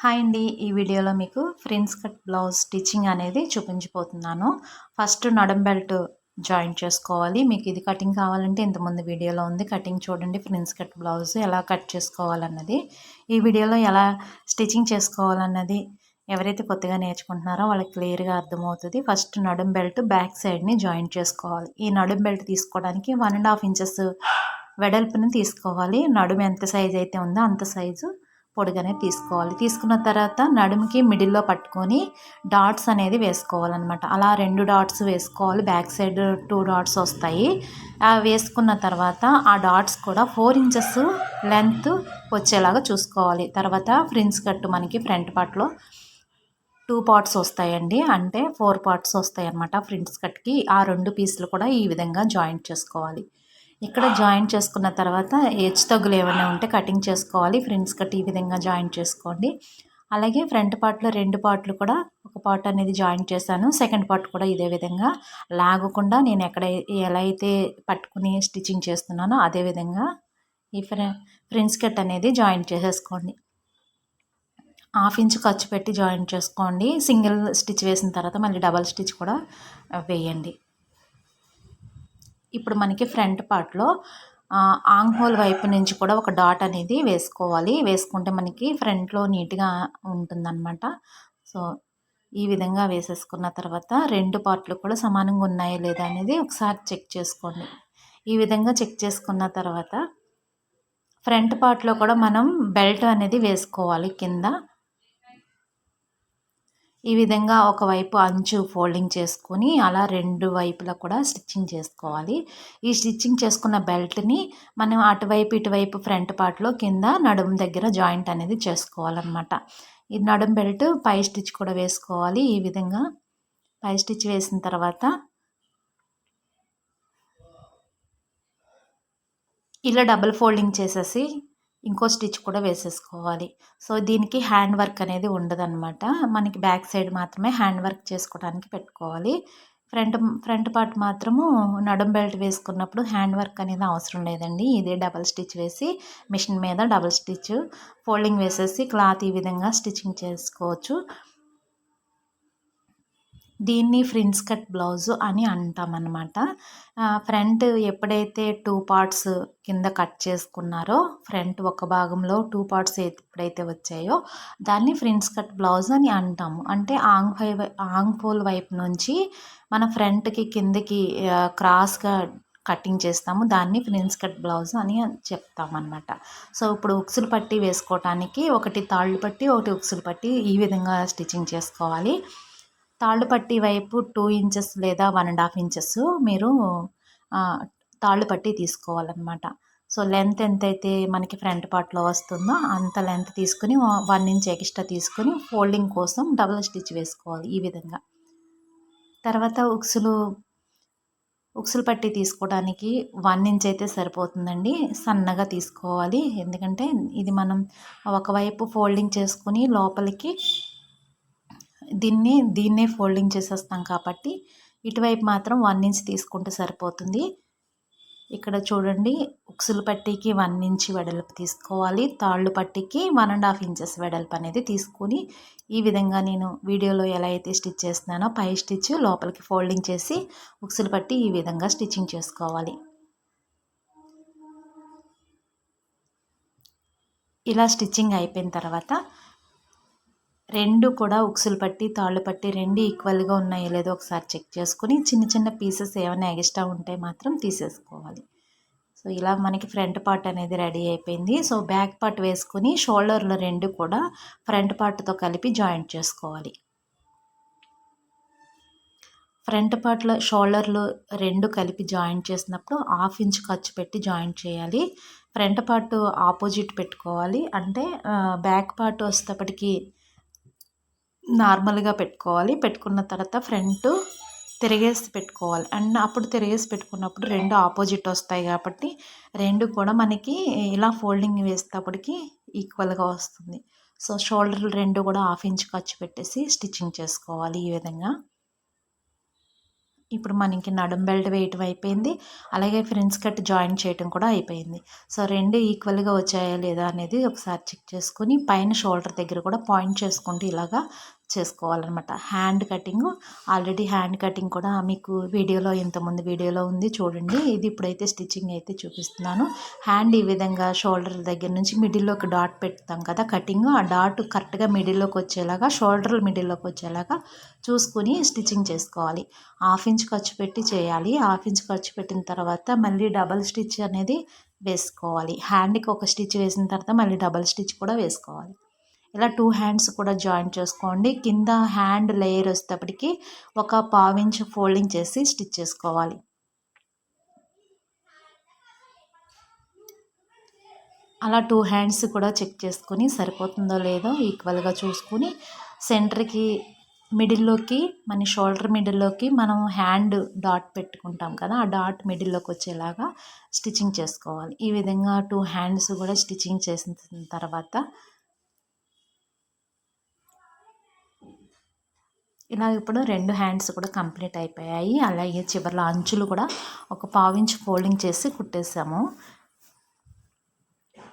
Hi అండి. ఈ వీడియోలో మీకు ఫ్రిన్స్ కట్ బ్లౌజ్ స్టిచ్చింగ్ అనేది చూపించబోతున్నాను. ఫస్ట్ నడుం బెల్ట్ జాయింట్ చేసుకోవాలి. మీకు ఇది కటింగ్ కావాలంటే ఇంతకుముందు వీడియోలో ఉంది. కటింగ్ చూడండి. ఫ్రిన్స్ కట్ బ్లౌజ్ ఎలా కట్ చేసుకోవాలన్నది. ఈ వీడియోలో ఎలా స్టిచ్చింగ్ చేసుకోవాలన్నది ఎవరైతే కొత్తగా నేర్చుకుంటున్నారో వాళ్ళకి క్లియర్గా అర్థమవుతుంది. ఫస్ట్ నడుం బెల్ట్ బ్యాక్ సైడ్ని జాయింట్ చేసుకోవాలి. ఈ నడుం బెల్ట్ తీసుకోవడానికి 1.5 ఇంచెస్ వెడల్పుని తీసుకోవాలి. నడుము ఎంత సైజు అయితే ఉందో అంత సైజు పొడుగనే తీసుకోవాలి. తీసుకున్న తర్వాత నడుముకి మిడిల్లో పట్టుకొని డాట్స్ అనేది వేసుకోవాలన్నమాట. అలా 2 డాట్స్ వేసుకోవాలి. బ్యాక్ సైడ్ 2 డాట్స్ వస్తాయి. వేసుకున్న తర్వాత ఆ డాట్స్ కూడా 4 ఇంచెస్ లెంత్ వచ్చేలాగా చూసుకోవాలి. తర్వాత ఫ్రిన్స్ కట్ మనకి ఫ్రంట్ పార్ట్లో 2 పార్ట్స్ వస్తాయండి. అంటే 4 పార్ట్స్ వస్తాయి అన్నమాట ఫ్రిన్స్ కట్కి. ఆ 2 పీసులు కూడా ఈ విధంగా జాయింట్ చేసుకోవాలి. ఇక్కడ జాయింట్ చేసుకున్న తర్వాత హెచ్చు తగ్గులు ఏమైనా ఉంటే కటింగ్ చేసుకోవాలి. ఫ్రిన్స్ కట్ ఈ విధంగా జాయింట్ చేసుకోండి. అలాగే ఫ్రంట్ పార్ట్లో 2 పార్ట్లు కూడా ఒక పార్ట్ అనేది జాయింట్ చేశాను. సెకండ్ పార్ట్ కూడా ఇదే విధంగా లాగకుండా నేను ఎలా అయితే పట్టుకుని స్టిచ్చింగ్ చేస్తున్నానో అదే విధంగా ఈ ఫ్రిన్స్ కట్ అనేది జాయింట్ చేసేసుకోండి. 1/2 ఇంచ్ ఖర్చు పెట్టి జాయింట్ చేసుకోండి. సింగిల్ స్టిచ్ వేసిన తర్వాత మళ్ళీ డబల్ స్టిచ్ కూడా వేయండి. ఇప్పుడు మనకి ఫ్రంట్ పార్ట్లో ఆంగ్ హోల్ వైపు నుంచి కూడా ఒక డాట్ అనేది వేసుకోవాలి. వేసుకుంటే మనకి ఫ్రంట్లో నీట్గా ఉంటుందన్నమాట. సో ఈ విధంగా వేసేసుకున్న తర్వాత 2 పార్ట్లు కూడా సమానంగా ఉన్నాయా లేదా అనేది ఒకసారి చెక్ చేసుకోండి. ఈ విధంగా చెక్ చేసుకున్న తర్వాత ఫ్రంట్ పార్ట్లో కూడా మనం బెల్ట్ అనేది వేసుకోవాలి కింద. ఈ విధంగా ఒకవైపు అంచు ఫోల్డింగ్ చేసుకొని అలా 2 వైపులా కూడా స్టిచ్చింగ్ చేసుకోవాలి. ఈ స్టిచ్చింగ్ చేసుకున్న బెల్ట్ని మనం అటువైపు ఇటువైపు ఫ్రంట్ పార్ట్లో కింద నడుము దగ్గర జాయింట్ అనేది చేసుకోవాలన్నమాట. ఈ నడుము బెల్ట్ పై స్టిచ్ కూడా వేసుకోవాలి. ఈ విధంగా పై స్టిచ్ వేసిన తర్వాత ఇలా డబుల్ ఫోల్డింగ్ చేసేసి ఇంకో స్టిచ్ కూడా వేసేసుకోవాలి. సో దీనికి హ్యాండ్ వర్క్ అనేది ఉండదన్నమాట. మనకి బ్యాక్ సైడ్ మాత్రమే హ్యాండ్ వర్క్ చేసుకోవడానికి పెట్టుకోవాలి. ఫ్రంట్ పార్ట్ మాత్రము నడుం బెల్ట్ వేసుకున్నప్పుడు హ్యాండ్ వర్క్ అనేది అవసరం లేదండి. ఇదే డబల్ స్టిచ్ వేసి మిషన్ మీద డబల్ స్టిచ్ ఫోల్డింగ్ వేసేసి క్లాత్ ఈ విధంగా స్టిచ్చింగ్ చేసుకోవచ్చు. దీన్ని ఫ్రిన్స్ కట్ బ్లౌజ్ అని అంటామన్నమాట. ఫ్రంట్ ఎప్పుడైతే 2 పార్ట్స్ కింద కట్ చేసుకున్నారో ఫ్రంట్ ఒక భాగంలో 2 పార్ట్స్ ఎప్పుడైతే వచ్చాయో దాన్ని ఫ్రిన్స్ కట్ బ్లౌజ్ అని అంటాము. అంటే ఆంగ్ హోల్ వైపు నుంచి మన ఫ్రంట్కి కిందకి క్రాస్గా కటింగ్ చేస్తాము. దాన్ని ఫ్రిన్స్ కట్ బ్లౌజ్ అని చెప్తామన్నమాట. సో ఇప్పుడు ఉక్సులు పట్టి వేసుకోవటానికి ఒకటి తాళ్ళు పట్టి ఒకటి ఉక్సులు పట్టి ఈ విధంగా స్టిచ్చింగ్ చేసుకోవాలి. తాళ్ళు పట్టి వైపు 2 ఇంచెస్ లేదా 1.5 ఇంచెస్ మీరు తాళ్ళు పట్టి తీసుకోవాలన్నమాట. సో లెంత్ ఎంతైతే మనకి ఫ్రంట్ పార్ట్లో వస్తుందో అంత లెంత్ తీసుకుని 1 ఇంచ్ ఎక్స్ట్రా తీసుకుని ఫోల్డింగ్ కోసం డబుల్ స్టిచ్ వేసుకోవాలి ఈ విధంగా. తర్వాత ఉక్సులు పట్టి తీసుకోవడానికి 1 ఇంచ్ అయితే సరిపోతుందండి. సన్నగా తీసుకోవాలి. ఎందుకంటే ఇది మనం ఒకవైపు ఫోల్డింగ్ చేసుకుని లోపలికి దీన్నే ఫోల్డింగ్ చేసేస్తాం కాబట్టి ఇటువైపు మాత్రం 1 ఇంచ్ తీసుకుంటే సరిపోతుంది. ఇక్కడ చూడండి, ఉక్సులు పట్టీకి 1 ఇంచ్ వెడల్పు తీసుకోవాలి. తాళ్ళు పట్టీకి 1.5 ఇంచెస్ వెడల్పు అనేది తీసుకుని ఈ విధంగా నేను వీడియోలో ఎలా అయితే స్టిచ్ చేస్తున్నానో పై స్టిచ్ లోపలికి ఫోల్డింగ్ చేసి ఉక్సులు పట్టి ఈ విధంగా స్టిచ్చింగ్ చేసుకోవాలి. ఇలా స్టిచ్చింగ్ అయిపోయిన తర్వాత 2 కూడా ఉక్సులు పట్టి తాళ్ళు పట్టి 2 ఈక్వల్గా ఉన్నాయో లేదో ఒకసారి చెక్ చేసుకుని చిన్న చిన్న పీసెస్ ఏమైనా ఎక్స్ట్రా ఉంటే మాత్రం తీసేసుకోవాలి. సో ఇలా మనకి ఫ్రంట్ పార్ట్ అనేది రెడీ అయిపోయింది. సో బ్యాక్ పార్ట్ వేసుకుని షోల్డర్లు 2 కూడా ఫ్రంట్ పార్ట్తో కలిపి జాయింట్ చేసుకోవాలి. ఫ్రంట్ పార్ట్లో షోల్డర్లు 2 కలిపి జాయింట్ చేసినప్పుడు 1/2 ఇంచ్ ఖర్చు పెట్టి జాయింట్ చేయాలి. ఫ్రంట్ పార్ట్ ఆపోజిట్ పెట్టుకోవాలి. అంటే బ్యాక్ పార్ట్ వచ్చేటప్పటికి నార్మల్గా పెట్టుకోవాలి. పెట్టుకున్న తర్వాత ఫ్రంట్ తిరిగేసి పెట్టుకోవాలి. అండ్ అప్పుడు తిరిగేసి పెట్టుకున్నప్పుడు 2 ఆపోజిట్ వస్తాయి కాబట్టి 2 కూడా మనకి ఇలా ఫోల్డింగ్ వేసేటప్పటికి ఈక్వల్గా వస్తుంది. సో షోల్డర్లు 2 కూడా 1/2 ఇంచ్ ఖర్చు పెట్టేసి స్టిచ్చింగ్ చేసుకోవాలి ఈ విధంగా. ఇప్పుడు మనకి నడుం బెల్ట్ వేయటం అయిపోయింది. అలాగే ఫ్రిన్స్ కట్ జాయిన్ చేయటం కూడా అయిపోయింది. సో 2 ఈక్వల్‌గా వచ్చాయా లేదా అనేది ఒకసారి చెక్ చేసుకొని పైన షోల్డర్ దగ్గర కూడా పాయింట్ చేసుకుంటూ ఇలాగా చేసుకోవాలన్నమాట. Hand cutting already hand cutting కూడా మీకు వీడియోలో ఇంతకుముందు వీడియోలో ఉంది చూడండి. ఇది ఇప్పుడైతే స్టిచ్చింగ్ అయితే చూపిస్తున్నాను. హ్యాండ్ ఈ విధంగా షోల్డర్ దగ్గర నుంచి మిడిల్‌లోకి డాట్ పెడతాం కదా కటింగ్. ఆ డాట్ కరెక్ట్‌గా మిడిల్‌లోకి వచ్చేలాగా షోల్డర్ మిడిల్‌లోకి వచ్చేలాగా చూసుకొని స్టిచ్చింగ్ చేసుకోవాలి. 1/2 ఇంచ్ ఖర్చు పెట్టి చేయాలి. 1/2 ఇంచ్ ఖర్చు పెట్టిన తర్వాత మళ్ళీ డబల్ స్టిచ్ అనేది వేసుకోవాలి. హ్యాండ్‌కి ఒక స్టిచ్ వేసిన తర్వాత మళ్ళీ డబల్ స్టిచ్ కూడా వేసుకోవాలి. ఇలా 2 హ్యాండ్స్ కూడా జాయిన్ చేసుకోండి. కింద హ్యాండ్ లేయర్ వచ్చేటప్పటికి ఒక 1/2 ఇంచ్ ఫోల్డింగ్ చేసి స్టిచ్ చేసుకోవాలి. అలా 2 హ్యాండ్స్ కూడా చెక్ చేసుకొని సరిపోతుందో లేదో ఈక్వల్‌గా చూసుకొని సెంటర్‌కి మిడిల్‌లోకి మన షోల్డర్ మిడిల్‌లోకి మనం హ్యాండ్ డాట్ పెట్టుకుంటాం కదా! ఆ డాట్ మిడిల్‌లోకి వచ్చేలాగా స్టిచ్చింగ్ చేసుకోవాలి. ఈ విధంగా 2 హ్యాండ్స్ కూడా స్టిచ్చింగ్ చేసిన తర్వాత ఇలా ఇప్పుడు 2 హ్యాండ్స్ కూడా కంప్లీట్ అయిపోయాయి. అలాగే చివర్లో అంచులు కూడా ఒక 1/2 ఇంచ్ ఫోల్డింగ్ చేసి కుట్టేసాము.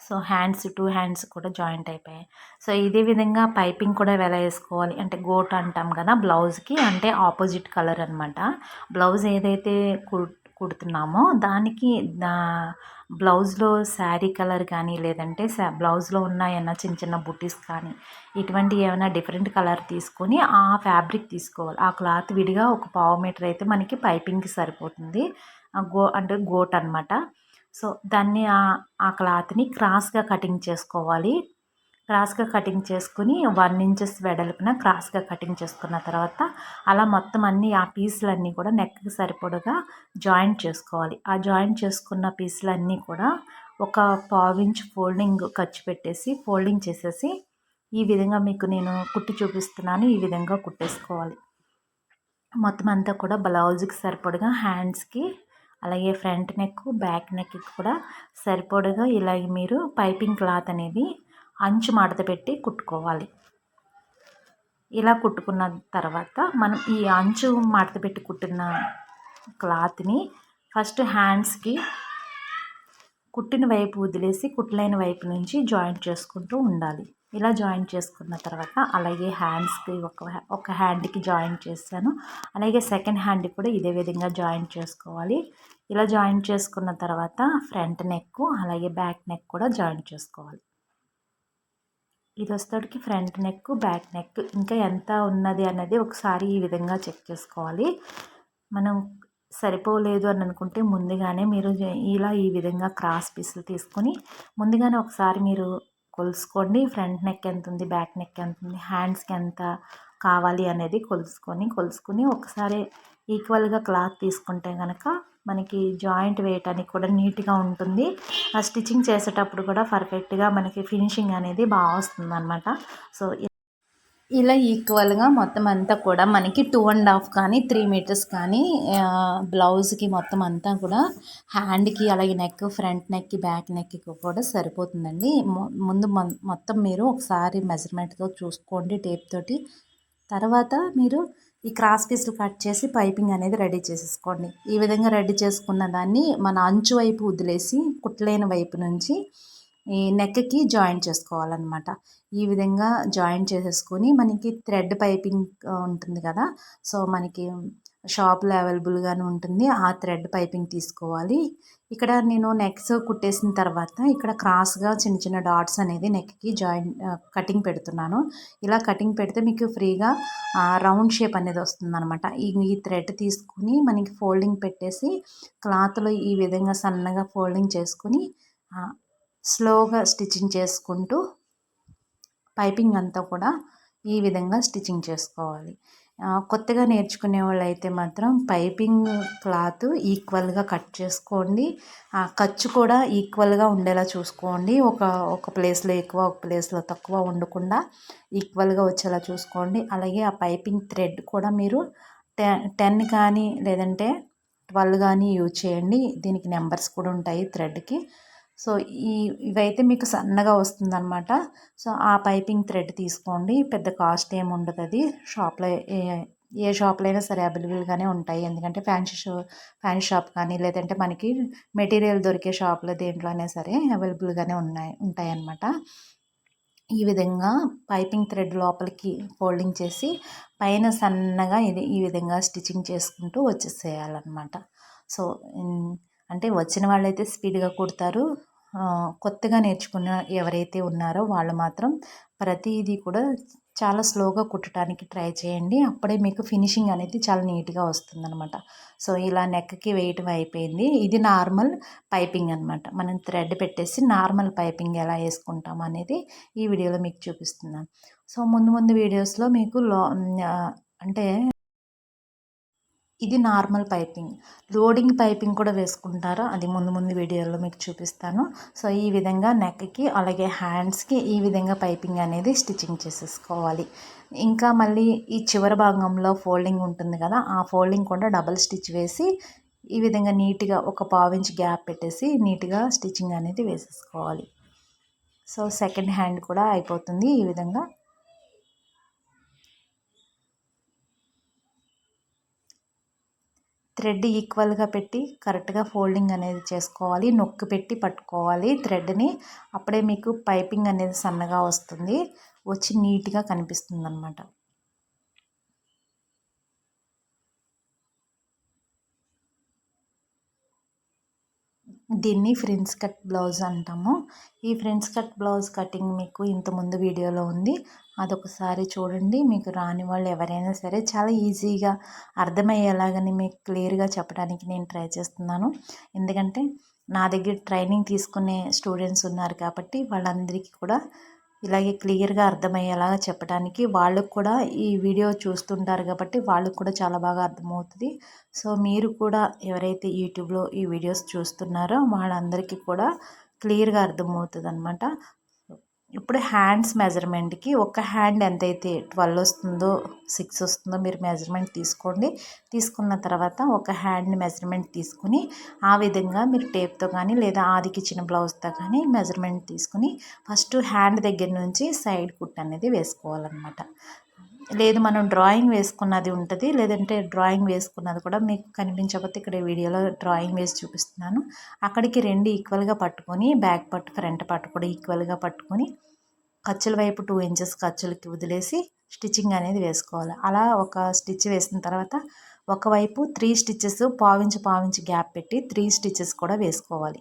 సో 2 హ్యాండ్స్ కూడా జాయింట్ అయిపోయాయి. సో ఇదే విధంగా పైపింగ్ కూడా ఎలా వేసుకోవాలి అంటే గోట్ అంటాం కదా బ్లౌజ్కి, అంటే ఆపోజిట్ కలర్ అనమాట. బ్లౌజ్ ఏదైతే కుడుతున్నామో దానికి బ్లౌజ్లో శారీ కలర్ కానీ లేదంటే బ్లౌజ్లో ఉన్న ఏమైనా చిన్న చిన్న బుట్టీస్ కానీ ఇటువంటి ఏమైనా డిఫరెంట్ కలర్ తీసుకొని ఆ ఫ్యాబ్రిక్ తీసుకోవాలి. ఆ క్లాత్ విడిగా ఒక 1/2 మీటర్ అయితే మనకి పైపింగ్కి సరిపోతుంది. అంటే గోట్ అనమాట. సో దాన్ని ఆ క్లాత్ని క్రాస్గా కటింగ్ చేసుకోవాలి. క్రాస్గా కటింగ్ చేసుకుని 1 ఇంచెస్ వెడల్పున క్రాస్గా కటింగ్ చేసుకున్న తర్వాత అలా మొత్తం అన్నీ ఆ పీసులన్నీ కూడా నెక్కి సరిపడగా జాయింట్ చేసుకోవాలి. ఆ జాయింట్ చేసుకున్న పీసులన్నీ కూడా ఒక 1/2 ఇంచ్ ఫోల్డింగ్ ఖర్చు పెట్టేసి ఫోల్డింగ్ చేసేసి ఈ విధంగా మీకు నేను కుట్టి చూపిస్తున్నాను. ఈ విధంగా కుట్టేసుకోవాలి. మొత్తం అంతా కూడా బ్లౌజ్కి సరిపడగా హ్యాండ్స్కి అలాగే ఫ్రంట్ నెక్ బ్యాక్ నెక్కి కూడా సరిపడగా ఇలాగ మీరు పైపింగ్ క్లాత్ అనేది అంచు మడత పెట్టి కుట్టుకోవాలి. ఇలా కుట్టుకున్న తర్వాత మనం ఈ అంచు మడత పెట్టి కుట్టిన క్లాత్ని ఫస్ట్ హ్యాండ్స్కి కుట్టిన వైపు వదిలేసి కుట్టలేని వైపు నుంచి జాయింట్ చేసుకుంటూ ఉండాలి. ఇలా జాయింట్ చేసుకున్న తర్వాత అలాగే హ్యాండ్స్కి ఒక హ్యాండ్కి జాయింట్ చేశాను. అలాగే సెకండ్ హ్యాండ్కి కూడా ఇదే విధంగా జాయింట్ చేసుకోవాలి. ఇలా జాయింట్ చేసుకున్న తర్వాత ఫ్రంట్ నెక్ అలాగే బ్యాక్ నెక్ కూడా జాయింట్ చేసుకోవాలి. ఇది వచ్చేటికి ఫ్రంట్ నెక్ బ్యాక్ నెక్ ఇంకా ఎంత ఉన్నది అన్నది ఒకసారి ఈ విధంగా చెక్ చేసుకోవాలి. మనం సరిపోలేదు అని అనుకుంటే ముందుగానే మీరు ఇలా ఈ విధంగా క్రాస్ పీసులు తీసుకొని ముందుగానే ఒకసారి మీరు కొలుసుకోండి. ఫ్రంట్ నెక్ ఎంత ఉంది, బ్యాక్ నెక్ ఎంత ఉంది, హ్యాండ్స్కి ఎంత కావాలి అనేది కొలుసుకొని ఒకసారి ఈక్వల్గా క్లాత్ తీసుకుంటే కనుక మనకి జాయింట్ వేయటానికి కూడా నీట్గా ఉంటుంది. ఆ స్టిచ్చింగ్ చేసేటప్పుడు కూడా పర్ఫెక్ట్గా మనకి ఫినిషింగ్ అనేది బాగా వస్తుంది అనమాట. సో ఇలా ఈక్వల్గా మొత్తం అంతా కూడా మనకి 2.5 కానీ 3 మీటర్స్ కానీ బ్లౌజ్కి మొత్తం అంతా కూడా హ్యాండ్కి అలాగే నెక్ ఫ్రంట్ నెక్కి బ్యాక్ నెక్కి కూడా సరిపోతుందండి. ముందు మొత్తం మీరు ఒకసారి మెజర్మెంట్తో చూసుకోండి టేప్ తోటి. తర్వాత మీరు ఈ క్రాస్ పీసులు కట్ చేసి పైపింగ్ అనేది రెడీ చేసేసుకోండి. ఈ విధంగా రెడీ చేసుకున్న దాన్ని మన అంచు వైపు వదిలేసి కుట్టలేని వైపు నుంచి ఈ నెక్కి జాయింట్ చేసుకోవాలన్నమాట. ఈ విధంగా జాయింట్ చేసేసుకొని మనకి థ్రెడ్ పైపింగ్ ఉంటుంది కదా, సో మనకి షాప్లో అవైలబుల్గానే ఉంటుంది. ఆ థ్రెడ్ పైపింగ్ తీసుకోవాలి. ఇక్కడ నేను నెక్స్ కుట్టేసిన తర్వాత ఇక్కడ క్రాస్గా చిన్న చిన్న డాట్స్ అనేది నెక్కి కటింగ్ పెడుతున్నాను. ఇలా కటింగ్ పెడితే మీకు ఫ్రీగా రౌండ్ షేప్ అనేది వస్తుందన్నమాట. ఈ థ్రెడ్ తీసుకుని మనకి ఫోల్డింగ్ పెట్టేసి క్లాత్లో ఈ విధంగా సన్నగా ఫోల్డింగ్ చేసుకుని స్లోగా స్టిచ్చింగ్ చేసుకుంటూ పైపింగ్ అంతా కూడా ఈ విధంగా స్టిచ్చింగ్ చేసుకోవాలి. కొత్తగా నేర్చుకునే వాళ్ళు అయితే మాత్రం పైపింగ్ క్లాత్ ఈక్వల్గా కట్ చేసుకోండి. ఖర్చు కూడా ఈక్వల్గా ఉండేలా చూసుకోండి. ఒక ప్లేస్లో ఎక్కువ ఒక ప్లేస్లో తక్కువ ఉండకుండా ఈక్వల్గా వచ్చేలా చూసుకోండి. అలాగే ఆ పైపింగ్ థ్రెడ్ కూడా మీరు 10 కానీ లేదంటే 12 కానీ యూజ్ చేయండి. దీనికి నెంబర్స్ కూడా ఉంటాయి థ్రెడ్కి. సో ఇవైతే మీకు సన్నగా వస్తుందన్నమాట. సో ఆ పైపింగ్ థ్రెడ్ తీసుకోండి. పెద్ద కాస్ట్ ఏమి ఉండదు, అది షాప్లో ఏ షాప్లో అయినా సరే అవైలబుల్గానే ఉంటాయి. ఎందుకంటే ఫ్యాన్సీ షాప్ కానీ లేదంటే మనకి మెటీరియల్ దొరికే షాప్లో దేంట్లో అయినా సరే అవైలబుల్గానే ఉంటాయన్నమాట. ఈ విధంగా పైపింగ్ థ్రెడ్ లోపలికి ఫోల్డింగ్ చేసి పైన సన్నగా ఇది ఈ విధంగా స్టిచ్చింగ్ చేసుకుంటూ వచ్చేసేయాలన్నమాట. సో అంటే వచ్చిన వాళ్ళైతే స్పీడ్గా కుడతారు. కొత్తగా నేర్చుకున్న ఎవరైతే ఉన్నారో వాళ్ళు మాత్రం ప్రతిదీ కూడా చాలా స్లోగా కుట్టడానికి ట్రై చేయండి. అప్పుడే మీకు ఫినిషింగ్ అనేది చాలా నీట్గా వస్తుందనమాట. సో ఇలా నెక్కి వేయటం అయిపోయింది. ఇది నార్మల్ పైపింగ్ అనమాట. మనం థ్రెడ్ పెట్టేసి నార్మల్ పైపింగ్ ఎలా వేసుకుంటాం అనేది ఈ వీడియోలో మీకు చూపిస్తున్నాను. సో ముందు ముందు వీడియోస్లో మీకు అంటే ఇది నార్మల్ పైపింగ్. లోడింగ్ పైపింగ్ కూడా వేసుకుంటారు. అది ముందు ముందు వీడియోలో మీకు చూపిస్తాను. సో ఈ విధంగా నెక్కి అలాగే హ్యాండ్స్కి ఈ విధంగా పైపింగ్ అనేది స్టిచ్చింగ్ చేసేసుకోవాలి. ఇంకా మళ్ళీ ఈ చివరి భాగంలో ఫోల్డింగ్ ఉంటుంది కదా, ఆ ఫోల్డింగ్ కూడా డబల్ స్టిచ్ వేసి ఈ విధంగా నీట్గా ఒక పావించి గ్యాప్ పెట్టేసి నీట్గా స్టిచ్చింగ్ అనేది వేసేసుకోవాలి. సో సెకండ్ హ్యాండ్ కూడా అయిపోతుంది ఈ విధంగా. థ్రెడ్ ఈక్వల్గా పెట్టి కరెక్ట్గా ఫోల్డింగ్ అనేది చేసుకోవాలి. నొక్కి పెట్టి పట్టుకోవాలి థ్రెడ్ని. అప్పుడే మీకు పైపింగ్ అనేది సన్నగా వస్తుంది, వచ్చి నీట్గా కనిపిస్తుంది అన్నమాట. దీన్ని ఫ్రిన్స్ కట్ బ్లౌజ్ అంటాము. ఈ ఫ్రిన్స్ కట్ బ్లౌజ్ కటింగ్ మీకు ఇంతకుముందు వీడియోలో ఉంది, అదొకసారి చూడండి. మీకు రాని వాళ్ళు ఎవరైనా సరే చాలా ఈజీగా అర్థమయ్యేలాగానే మీకు క్లియర్గా చెప్పడానికి నేను ట్రై చేస్తున్నాను. ఎందుకంటే నా దగ్గర ట్రైనింగ్ తీసుకునే స్టూడెంట్స్ ఉన్నారు కాబట్టి వాళ్ళందరికీ కూడా ఇలాగే క్లియర్గా అర్థమయ్యేలాగా చెప్పడానికి, వాళ్ళకు కూడా ఈ వీడియో చూస్తుంటారు కాబట్టి వాళ్ళకు కూడా చాలా బాగా అర్థమవుతుంది. సో మీరు కూడా ఎవరైతే యూట్యూబ్లో ఈ వీడియోస్ చూస్తున్నారో వాళ్ళందరికీ కూడా క్లియర్గా అర్థమవుతుంది అనమాట. ఇప్పుడు హ్యాండ్స్ మెజర్మెంట్కి ఒక హ్యాండ్ ఎంతైతే 12 వస్తుందో 6 వస్తుందో మీరు మెజర్మెంట్ తీసుకోండి. తీసుకున్న తర్వాత ఒక హ్యాండ్ని మెజర్మెంట్ తీసుకుని ఆ విధంగా మీరు టేప్తో కానీ లేదా ఆదికిచ్చిన బ్లౌజ్తో కానీ మెజర్మెంట్ తీసుకుని ఫస్ట్ హ్యాండ్ దగ్గర నుంచి సైడ్ కుట్ అనేది వేసుకోవాలన్నమాట. లేదు మనం డ్రాయింగ్ వేసుకున్నది ఉంటుంది, లేదంటే డ్రాయింగ్ వేసుకున్నది కూడా మీకు కనిపించకపోతే ఇక్కడ వీడియోలో డ్రాయింగ్ వేసి చూపిస్తున్నాను. అక్కడికి రెండు ఈక్వల్గా పట్టుకొని బ్యాక్ పట్టు ఫ్రంట్ పట్టు కూడా ఈక్వల్గా పట్టుకొని ఖర్చుల వైపు 2 ఇంచెస్ ఖర్చులకి వదిలేసి స్టిచ్చింగ్ అనేది వేసుకోవాలి. అలా ఒక స్టిచ్ వేసిన తర్వాత ఒకవైపు 3 స్టిచ్చెస్ పావించి గ్యాప్ పెట్టి 3 స్టిచ్చెస్ కూడా వేసుకోవాలి.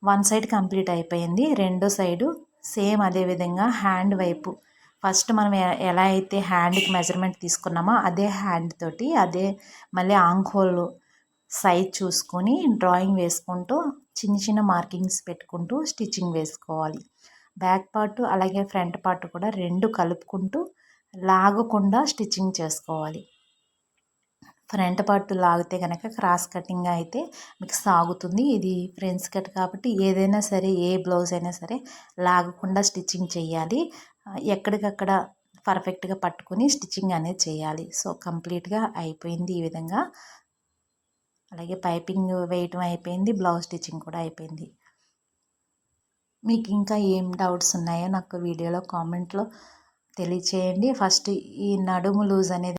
వన్ సైడ్ కంప్లీట్ అయిపోయింది. రెండో సైడు సేమ్ అదే విధంగా హ్యాండ్ వైపు ఫస్ట్ మనం ఎలా అయితే హ్యాండ్కి మెజర్మెంట్ తీసుకున్నామో అదే హ్యాండ్ తోటి అదే మళ్ళీ ఆంక్ హోల్ సైజ్ చూసుకొని డ్రాయింగ్ వేసుకుంటూ చిన్న చిన్న మార్కింగ్స్ పెట్టుకుంటూ స్టిచ్చింగ్ వేసుకోవాలి. బ్యాక్ పార్ట్ అలాగే ఫ్రంట్ పార్ట్ కూడా రెండు కలుపుకుంటూ లాగకుండా స్టిచ్చింగ్ చేసుకోవాలి. ఫ్రంట్ పార్ట్ లాగితే కనుక క్రాస్ కటింగ్ అయితే మీకు సాగుతుంది. ఇది ఫ్రెండ్స్ కట్ కాబట్టి ఏదైనా సరే ఏ బ్లౌజ్ అయినా సరే లాగకుండా స్టిచ్చింగ్ చేయాలి. ఎక్కడికక్కడ పర్ఫెక్ట్గా పట్టుకొని స్టిచ్చింగ్ అనేది చేయాలి. సో కంప్లీట్గా అయిపోయింది ఈ విధంగా. అలాగే పైపింగ్ వేయటం అయిపోయింది, బ్లౌజ్ స్టిచ్చింగ్ కూడా అయిపోయింది. మీకు ఇంకా ఏం డౌట్స్ ఉన్నాయో నాకు వీడియోలో కామెంట్లో తెలియచేయండి. ఫస్ట్ ఈ నడుము లూజ్ అనేది